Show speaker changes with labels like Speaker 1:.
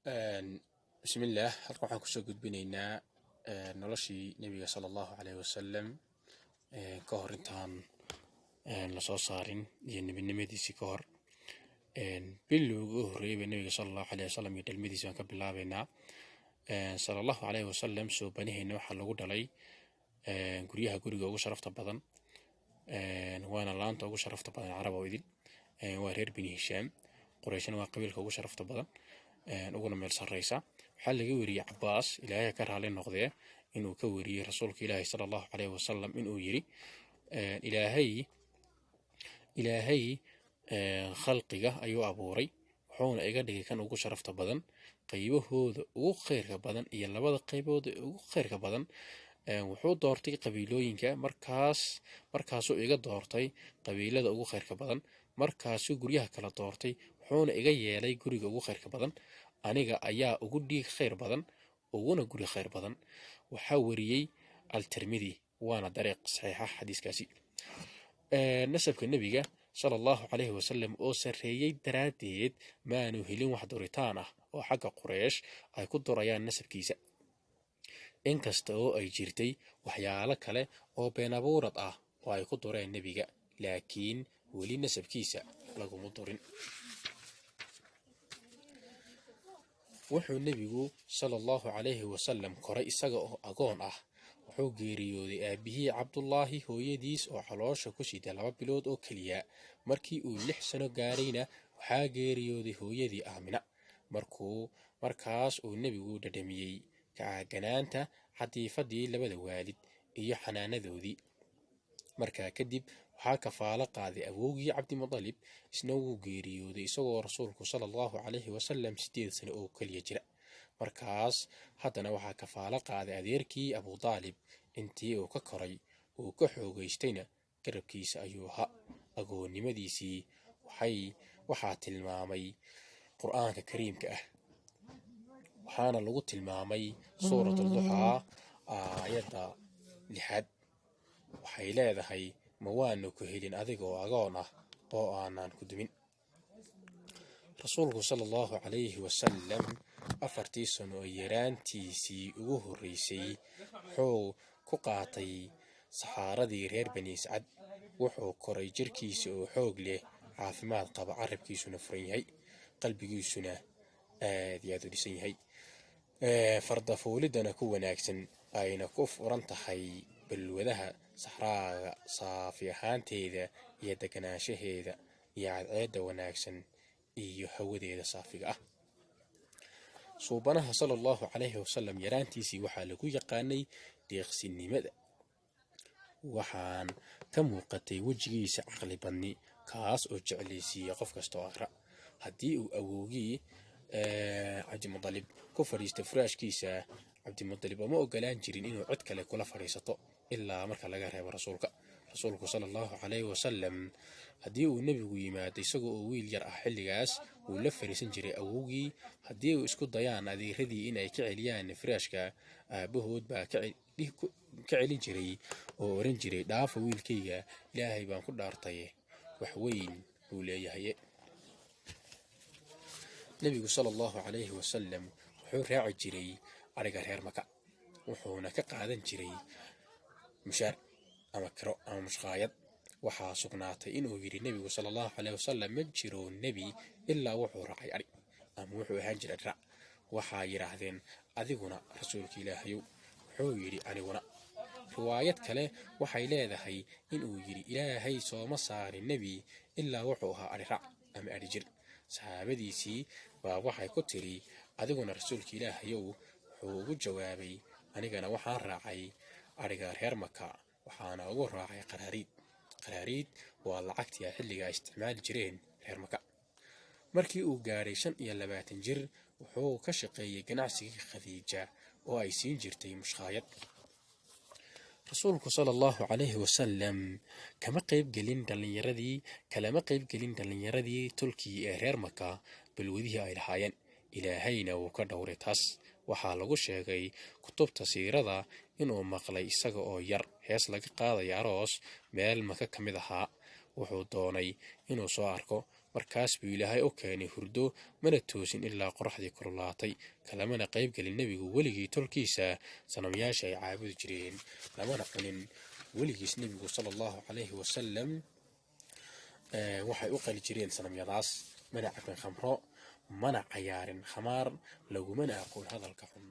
Speaker 1: بسم الله halkan waxaan kusoo gudbinaynaa noloshii nabiga sallallahu alayhi wasallam ka hor intaan la soo saarin iyo nabinimadiisii ka hor bilowgii ugu horreeyay nabiga sallallahu alayhi wasallam iyo dhalmadiisii aan ka bilaabaynaa sallallahu alayhi wasallam soo banaheena waxaa lagu dhalay guriga ugu sharafta badan waana laanta ugu sharafta badan carab oo idin waa reer bani hisham qurayshna waa qabiilka ugu sharafta badan uguna meel sarreysa waxaa laga wariyay Cabbaas ilaahay ka raali noqdee inuu ka wariyay rasuulka ilaahay sallallahu alayhi wasallam inuu yiri ilaahay khalqiga ayuu abuuray wuxuuna iga dhigay kan ugu sharafta badan qaybahooda ugu khayrka badan iyo labada qaybood ugu khayrka badan wuxuu doortay qabiilooyinka markaasuu iga doortay qabiilada ugu khayrka badan markaasuu guryaha kala doortay wuxuuna iga yeelay guriga ugu khayrka badan aniga ayaa ugu dhiig khayr badan uguna guri khayr badan waxaa wariyay al-Tirmidhi waana dariiq saxiixa xadiiskaasi nasabka nabiga sallallahu alayhi wasallam oo sareeyay daraadeed maanu helin wax duritaan ah oo xagga Quraysh ay ku durayaan nasabkiisa inkasta oo ay jirtay waxyaalo kale oo been abuurad ah oo ay ku dureen nabiga laakiin weli nasabkiisa laguma durin wuxuu nabigu sallallahu alayhi wasallam koray isaga oo agoon ah wuxuu geeriyooday aabihii Cabdullaahi hooyadiis oo caloosha ku siday 2 bilood oo kaliya markii uu 6 sano gaarayna waxaa geeriyooday hooyadii Aamina markaas uu nabigu dhadhamiyay kaaganaanta xadiifadii labada waalid iyo xanaanadoodii markaa kadib waxaa kafaalo qaaday awowgii Cabdi Mudalib isna wuu geeriyooday isagoo rasuulku sallallahu alayhi wasallam 8 sano oo kaliya jira markaas haddana waxaa kafaalo qaaday adeerkii Abu Talib intii uu ka koray uu ka xoogaystayna garabkiisa ayuu ahaa agoonnimadiisii waxaa tilmaamay qur'aanka kariimka ah waxaana lagu tilmaamay suuratul duha aayadda 6 waxay leedahay ma waanu ku helin adigoo agoon ah oo aanan ku dumin rasuulku sallallahu alayhi wasallam 4 sano yaraantiisii ugu horeysay wuxuu ku qaatay saxaaradii reer bani Sacad wuxuu koray jirkiisa oo xoog leh caafimaad qaba carabkiisuna furan yahay qalbigiisuna aad iyo aad u dhisan yahay fardafuulidana ku wanaagsan ayna ku furan tahay balwadaha saxraaga saafi ahaanteeda iyo deganaanshaheeda iyo cadceedda wanaagsan iyo hawadeeda saafiga ah suubanaha sallallahu alayhi wasallam yaraantiisii waxaa lagu yaqaanay deeqsinimada waxaan ka muuqatay wejigiisa caqli badni kaas oo jeclaysiiyay qof kasta oo aqra haddii uu awowgii Cabdi Mudalib ku fariistay furaashkiisa Cabdi Mudalib ma ogolaan jirin inuu cid kale kula fariisato ilaa marka laga reebo rasuulku sallallahu alayhi wasallam haddii uu nabigu yimaado isagoo oo wiil yar ah xilligaas uu la fariisan jiray awowgii haddii uu isku dayaan adeeradii inay ka celiyaan firaashka aabahood baa ka celin jiray oo oran jiray dhaafa wiilkayga ilaahay baan ku dhaartay wax weyn uu leeyahay nabigu sallallahu alayhi wasallam wuxuu raaci jiray ariga reer Maka wuxuuna ka qaadan jiray mushaar ama kiro ama mushqaayad waxaa sugnaatay inuu yiri nabigu sallallahu alayhi wasallam ma jiro nabi ilaa wuxuu raacay ari ama wuxuu ahaan jiray raac waxaa yiraahdeen adiguna rasuulka ilaahayow wuxuu yiri aniguna riwaayad kale waxay leedahay inuu yiri ilaahay sooma saarin nabi ilaa wuxuu ahaa ari raac ama ari jir saxaabadiisii baa waxay ku tiri adiguna rasuulka ilaahayow wuxuu ugu jawaabay anigana waxaan raacay ariga reer Maka waxaana ugu raacay qaraariid waa lacagtii xilliga isticmaali jireen reer Maka markii uu gaaray 25 jir wuxuu ka shaqeeyay ganacsiga Khadiija oo ay siin jirtay mushqaayad rasuulku sallallahu alayhi wasallam kama qayb gelin dhalinyaradii tulkii ee reer Maka balwadihii ay lahaayeen ilaahayna wuu ka dhowray taas waxaa lagu sheegay kutubta siirada inuu maqlay isaga oo yar hees laga qaaday aroos meel Maka kamid ahaa wuxuu doonay inuu soo arko markaas buu ilaahay u keenay hurdo mana toosin ilaa qoraxdii kululaatay kalamana qayb gelin nebigu weligii tolkiisa sanamyaasha ay caabudi jireen lamana cunin weligiis nebigu sala allahu calayhi wasalam waxay u qali jireen sanamyadaas mana cabin khamro mana cayaarin khamaar lagumana aqoon hadalka xun